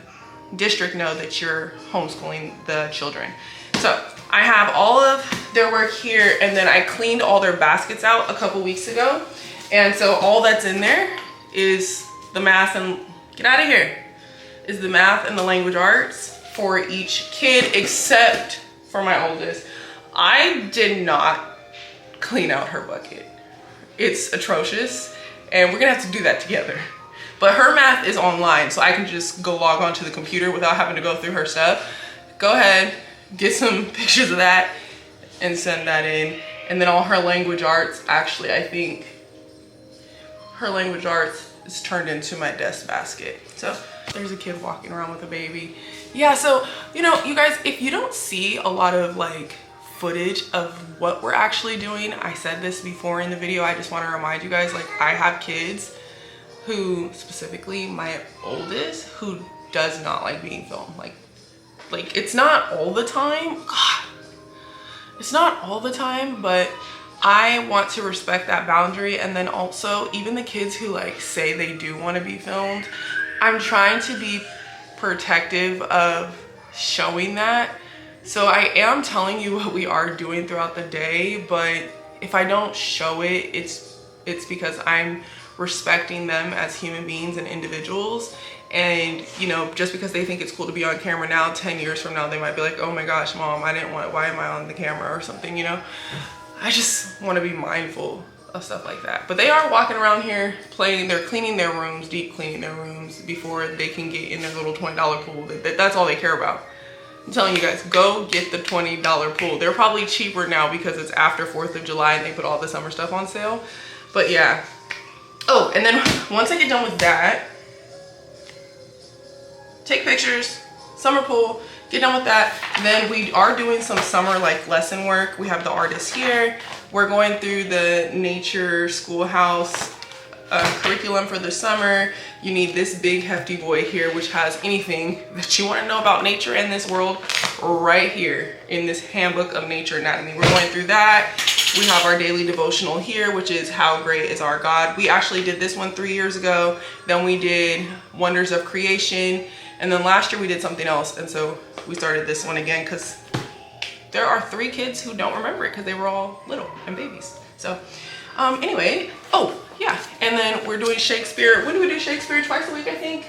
district know that you're homeschooling the children. So I have all of their work here, and then I cleaned all their baskets out a couple weeks ago. And so all that's in there is the math and, get out of here, is the math and the language arts for each kid, except for my oldest. I did not clean out her bucket. It's atrocious, and we're gonna have to do that together. But her math is online, so I can just go log onto the computer without having to go through her stuff. Go ahead, get some pictures of that and send that in. And then all her language arts, actually, I think her language arts is turned into my desk basket. So there's a kid walking around with a baby. Yeah, so, you know, you guys, if you don't see a lot of like footage of what we're actually doing, I said this before in the video, I just want to remind you guys, like I have kids who, specifically my oldest, who does not like being filmed. Like it's not all the time. God, it's not all the time, but I want to respect that boundary. And then also even the kids who like say they do want to be filmed, I'm trying to be protective of showing that. So I am telling you what we are doing throughout the day, but if I don't show it, it's because I'm respecting them as human beings and individuals. And you know, just because they think it's cool to be on camera now, 10 years from now they might be like, oh my gosh, mom, why am I on the camera or something, you know? I just want to be mindful of stuff like that. But they are walking around here playing. They're cleaning their rooms, deep cleaning their rooms before they can get in their little $20 pool. That's all they care about. I'm telling you guys, go get the $20 pool. They're probably cheaper now because it's after 4th of July and they put all the summer stuff on sale. But yeah. Oh, and then once I get done with that, take pictures, summer pool, get done with that. Then we are doing some summer like lesson work. We have the artists here. We're going through the nature schoolhouse curriculum for the summer. You need this big hefty boy here, which has anything that you want to know about nature and this world right here in this handbook of nature anatomy. We're going through that. We have our daily devotional here, which is How Great is Our God. We actually did this one 3 years ago. Then we did Wonders of Creation. And then last year we did something else. And so we started this one again because there are 3 kids who don't remember it because they were all little and babies. So anyway, oh yeah. And then we're doing Shakespeare. When do we do Shakespeare? Twice a week, I think.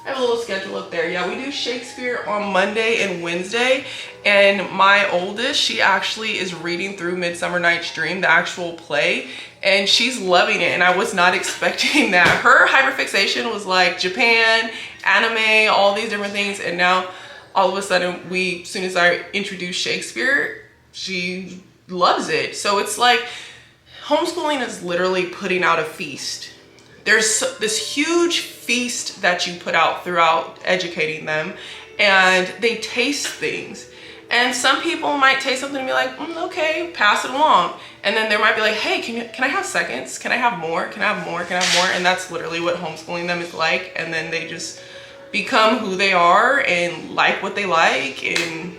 I have a little schedule up there. Yeah, we do Shakespeare on Monday and Wednesday. And my oldest, she actually is reading through Midsummer Night's Dream, the actual play, and she's loving it. And I was not expecting that. Her hyperfixation was like Japan, anime, all these different things. And now all of a sudden, as soon as I introduce Shakespeare, she loves it. So it's like homeschooling is literally putting out a feast. There's this huge feast that you put out throughout educating them, and they taste things. And some people might taste something and be like, okay, pass it along. And then there might be like, hey, can I have seconds? Can I have more? Can I have more? Can I have more? And that's literally what homeschooling them is like. And then they just become who they are and like what they like and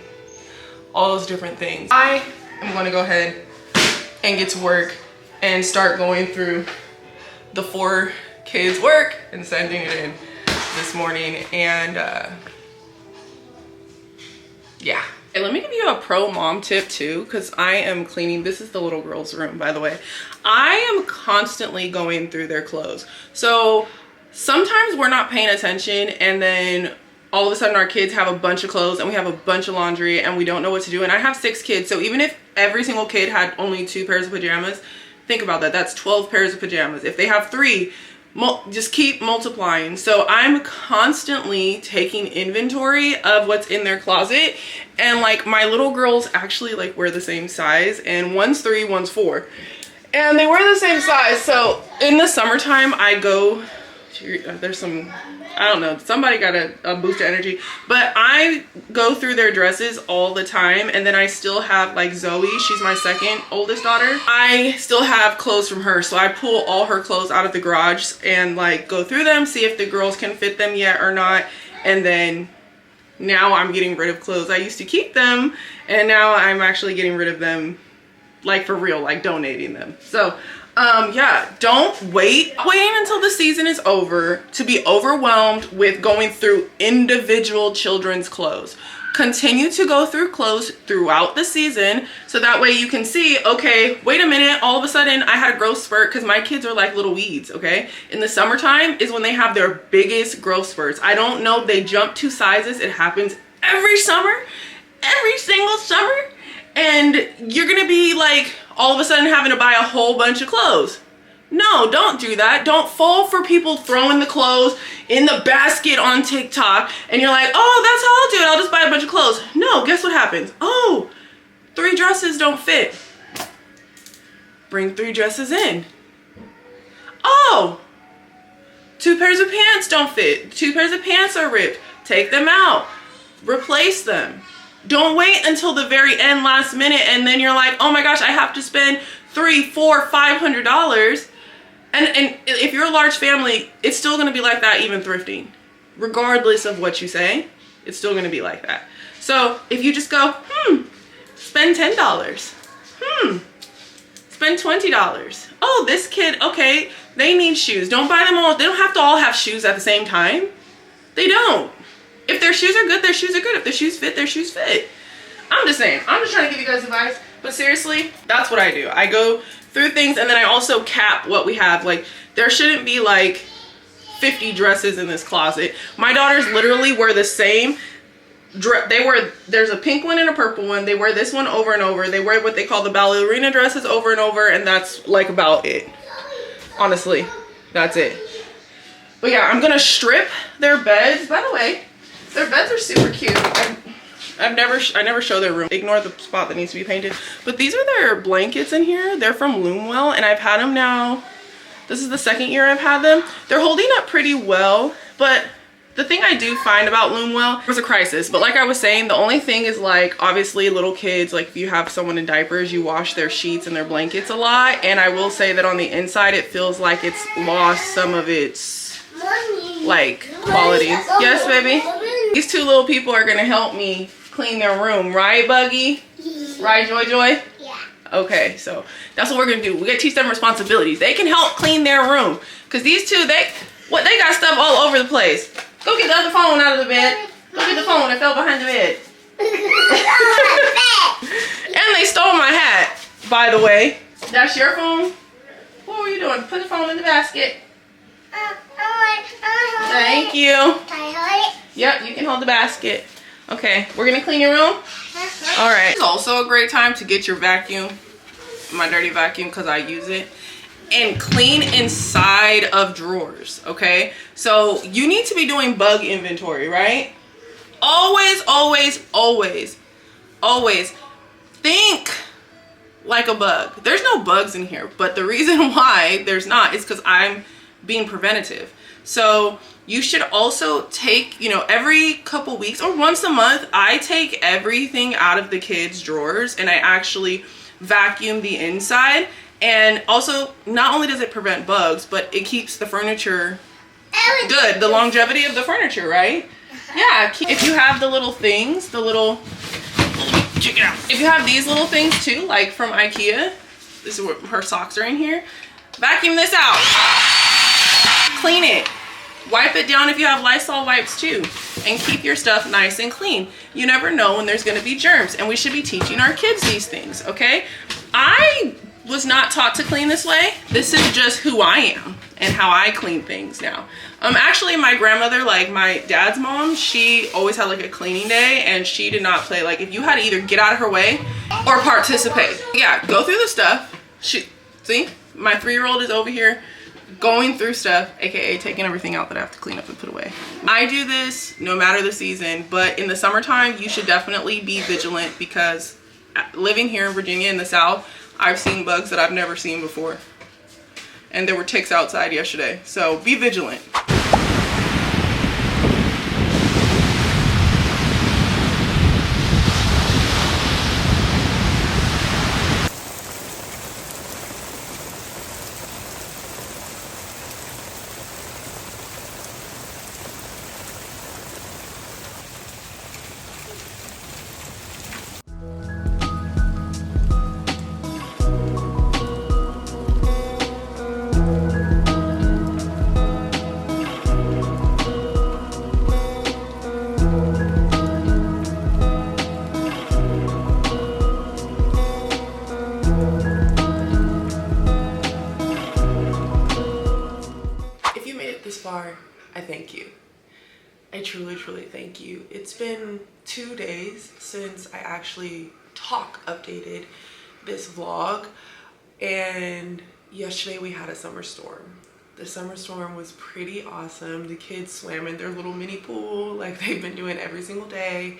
all those different things. I am going to go ahead and get to work and start going through the 4 kids' work and sending it in this morning. And yeah. And let me give you a pro mom tip too, because I am cleaning. This is the little girl's room, by the way. I am constantly going through their clothes. So sometimes we're not paying attention, and then all of a sudden our kids have a bunch of clothes and we have a bunch of laundry and we don't know what to do. And I have 6 kids. So even if every single kid had only 2 pairs of pajamas, think about that. That's 12 pairs of pajamas. If they have 3, just keep multiplying. So I'm constantly taking inventory of what's in their closet. And like my little girls actually like wear the same size, and one's 3, one's 4. And they wear the same size. So in the summertime, I go, there's some, I don't know, somebody got a boost of energy, but I go through their dresses all the time. And then I still have like Zoe, she's my second oldest daughter. I still have clothes from her. So I pull all her clothes out of the garage and like go through them, see if the girls can fit them yet or not. And then now I'm getting rid of clothes I used to keep them, and now I'm actually getting rid of them like for real, like donating them. So yeah, don't waiting until the season is over to be overwhelmed with going through individual children's clothes. Continue to go through clothes throughout the season, so that way you can see, okay, wait a minute, all of a sudden I had a growth spurt, because my kids are like little weeds, okay? In the summertime is when they have their biggest growth spurts. I don't know, they jump 2 sizes. It happens every summer, every single summer. And you're gonna be like all of a sudden having to buy a whole bunch of clothes. No, don't do that. Don't fall for people throwing the clothes in the basket on TikTok and you're like, oh, that's how I'll do it. I'll just buy a bunch of clothes. No, guess what happens? Oh, 3 dresses don't fit. Bring 3 dresses in. Oh, 2 pairs of pants don't fit. 2 pairs of pants are ripped. Take them out. Replace them. Don't wait until the very end, last minute, and then you're like, oh my gosh, I have to spend $300, $400, $500. And if you're a large family, it's still gonna be like that even thrifting. Regardless of what you say, it's still gonna be like that. So if you just go, spend $10, spend $20. Oh, this kid, okay, they need shoes. Don't buy them all. They don't have to all have shoes at the same time. They don't. If their shoes are good, their shoes are good. If their shoes fit, their shoes fit. I'm just saying, I'm just trying to give you guys advice. But seriously, that's what I do. I go through things, and then I also cap what we have. Like, there shouldn't be like 50 dresses in this closet. My daughters literally wear the same there's a pink one and a purple one. They wear this one over and over. They wear what they call the ballerina dresses over and over, and that's like about it. Honestly, that's it. But yeah, I'm gonna strip their beds. By the way, their beds are super cute. I never show their room. Ignore the spot that needs to be painted. But these are their blankets in here. They're from Loomwell, and I've had them now. This is the second year I've had them. They're holding up pretty well, but the thing I do find about Loomwell was a crisis. But like I was saying, the only thing is, like, obviously little kids, like if you have someone in diapers, you wash their sheets and their blankets a lot. And I will say that on the inside, it feels like it's lost some of its like quality. Yes, baby? These two little people are gonna help me clean their room, right, Buggy? Right, Joy Joy? Yeah. Okay, so that's what we're gonna do. We gotta teach them responsibilities. They can help clean their room. Cause these two, they got stuff all over the place. Go get the other phone out of the bed. Go get the phone that fell behind the bed. And they stole my hat, by the way. That's your phone? What were you doing? Put the phone in the basket. Thank you. Can I hold it? Yep, you can hold the basket. Okay, we're gonna clean your room? All right. It's also a great time to get your vacuum, my dirty vacuum, because I use it, and clean inside of drawers, okay? So you need to be doing bug inventory, right? Always, always, always, always think like a bug. There's no bugs in here, but the reason why there's not is because I'm being preventative. So you should also take, you know, every couple weeks or once a month, I take everything out of the kids' drawers and I actually vacuum the inside. And also, not only does it prevent bugs, but it keeps the furniture good, the longevity of the furniture, right? Yeah, if you have the little things, check it out. If you have these little things too, like from IKEA, this is what her socks are in here, vacuum this out. Clean it. Wipe it down if you have Lysol wipes too, and keep your stuff nice and clean. You never know when there's gonna be germs, and we should be teaching our kids these things, okay? I was not taught to clean this way. This is just who I am and how I clean things now. Actually, my grandmother, like my dad's mom, she always had like a cleaning day, and she did not play. Like if you had to either get out of her way or participate. Yeah, go through the stuff. See, my 3-year-old is over here going through stuff, aka taking everything out that I have to clean up and put away. I do this no matter the season, but in the summertime, you should definitely be vigilant, because living here in Virginia in the South, I've seen bugs that I've never seen before. And there were ticks outside yesterday, so be vigilant. I thank you. I truly, truly thank you. It's been 2 days since I actually updated this vlog, and yesterday we had a summer storm. The summer storm was pretty awesome. The kids swam in their little mini pool like they've been doing every single day.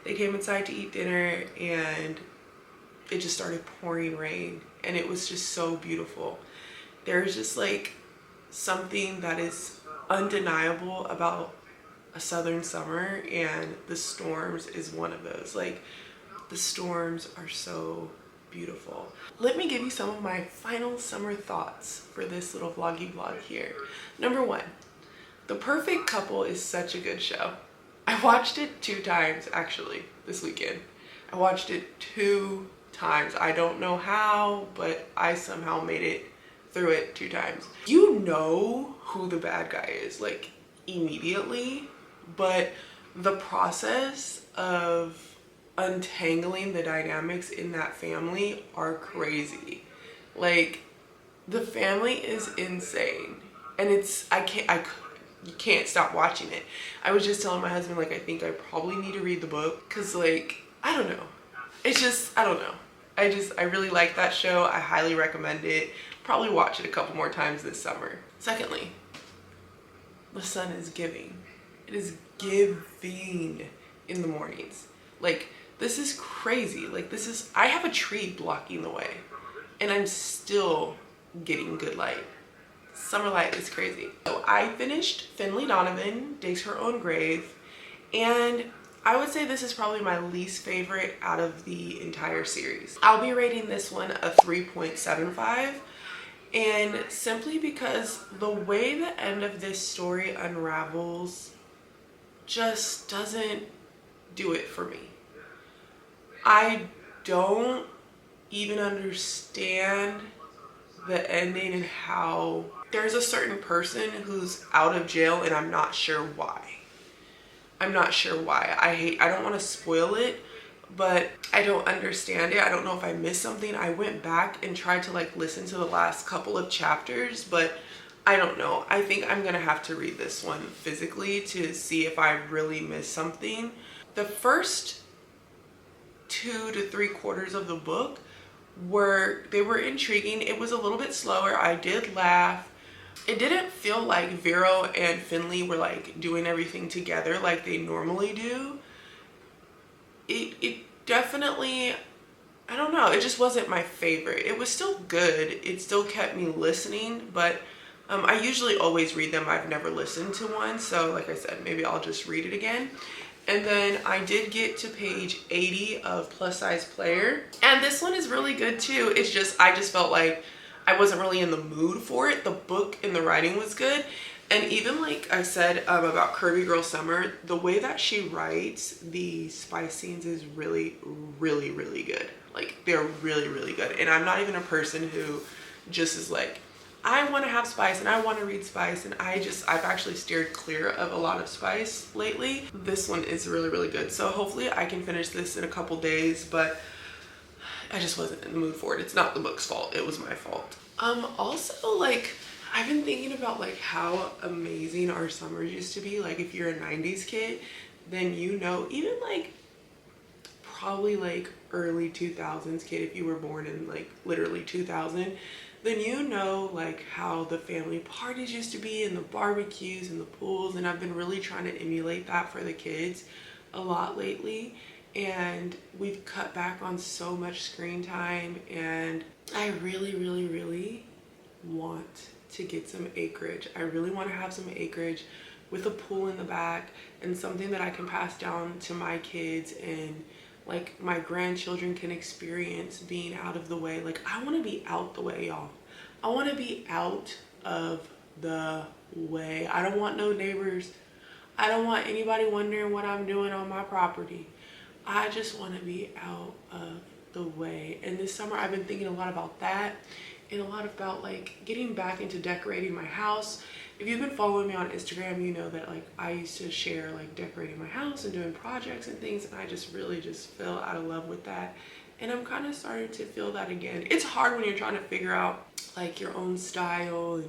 They came inside to eat dinner, and it just started pouring rain, and it was just so beautiful. There's just like something that is undeniable about a southern summer, and the storms is one of those. Like, the storms are so beautiful. Let me give you some of my final summer thoughts for this little vloggy vlog here. Number 1, The Perfect Couple is such a good show. I watched it 2 times actually this weekend. I watched it 2 times. I don't know how, but I somehow made it through it 2 times. You know who the bad guy is, like, immediately, but the process of untangling the dynamics in that family are crazy. Like, the family is insane, and it's you can't stop watching it. I was just telling my husband, like, I think I probably need to read the book because, like, I don't know. It's just, I don't know. I really like that show. I highly recommend it. Probably watch it a couple more times this summer. Secondly, the sun is giving. It is giving in the mornings. Like, this is crazy. Like, this is, I have a tree blocking the way and I'm still getting good light. Summer light is crazy. So I finished Finley Donovan Digs Her Own Grave, and I would say this is probably my least favorite out of the entire series. I'll be rating this one a 3.75, and simply because the way the end of this story unravels just doesn't do it for me. I don't even understand the ending and how there's a certain person who's out of jail and I'm not sure why. I'm not sure why. I don't want to spoil it, but I don't understand it. I don't know if I missed something. I went back and tried to like listen to the last couple of chapters, but I don't know. I think I'm gonna have to read this one physically to see if I really missed something. The first 2 to 3/4 of the book were intriguing. It was a little bit slower. I did laugh. It didn't feel like Vero and Finley were like doing everything together like they normally do. It definitely, I don't know, it just wasn't my favorite. It was still good. It still kept me listening, but I usually always read them. I've never listened to one, so like I said, maybe I'll just read it again. And then I did get to page 80 of Plus Size Player, and this one is really good too. It's just, I just felt like I wasn't really in the mood for it. The book and the writing was good, and even like I said about Curvy Girl Summer, the way that she writes the spice scenes is really, really, really good. Like, they're really, really good. And I'm not even a person who just is like, I want to have spice and I want to read spice, and I've actually steered clear of a lot of spice lately. This one is really, really good. So hopefully I can finish this in a couple days, but I just wasn't in the mood for it. It's not the book's fault. It was my fault. Also, like, I've been thinking about like how amazing our summers used to be. Like, if you're a 90s kid, then you know, even like probably like early 2000s kid, if you were born in like literally 2000, then you know like how the family parties used to be and the barbecues and the pools. And I've been really trying to emulate that for the kids a lot lately. And we've cut back on so much screen time, and I really, really, really want to get some acreage. I really want to have some acreage with a pool in the back and something that I can pass down to my kids and like my grandchildren can experience being out of the way. Like, I want to be out the way, y'all. I want to be out of the way. I don't want no neighbors. I don't want anybody wondering what I'm doing on my property. I just want to be out of the way. And this summer I've been thinking a lot about that, and a lot about like getting back into decorating my house. If you've been following me on Instagram, you know that like I used to share like decorating my house and doing projects and things, and I just really just fell out of love with that. And I'm kind of starting to feel that again. It's hard when you're trying to figure out like your own style,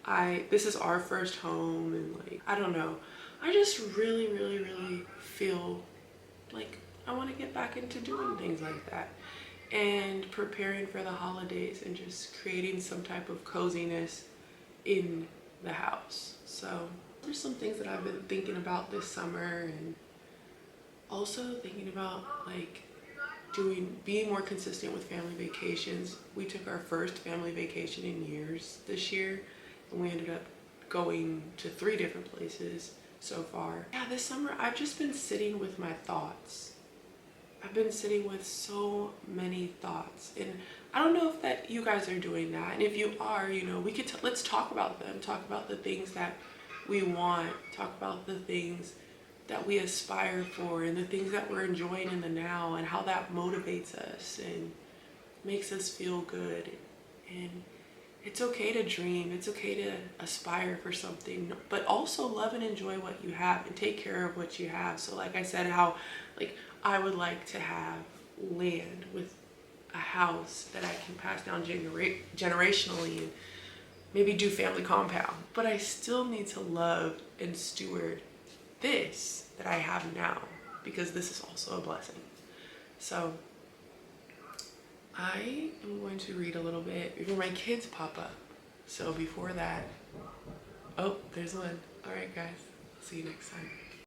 and this is our first home, and like, I don't know. I just really, really, really feel like I want to get back into doing things like that and preparing for the holidays and just creating some type of coziness in the house. So there's some things that I've been thinking about this summer, and also thinking about like being more consistent with family vacations. We took our first family vacation in years this year, and we ended up going to 3 different places so far. Yeah, this summer I've just been sitting with my thoughts. I've been sitting with so many thoughts, and I don't know if that you guys are doing that. And if you are, you know, we could let's talk about them. Talk about the things that we want. Talk about the things that we aspire for, and the things that we're enjoying in the now, and how that motivates us and makes us feel good. And it's okay to dream. It's okay to aspire for something, but also love and enjoy what you have and take care of what you have. So like I said, how like I would like to have land with a house that I can pass down generationally, and maybe do family compound, but I still need to love and steward this that I have now, because this is also a blessing. So I am going to read a little bit before my kids pop up. So before that, oh, there's one. All right, guys, see you next time.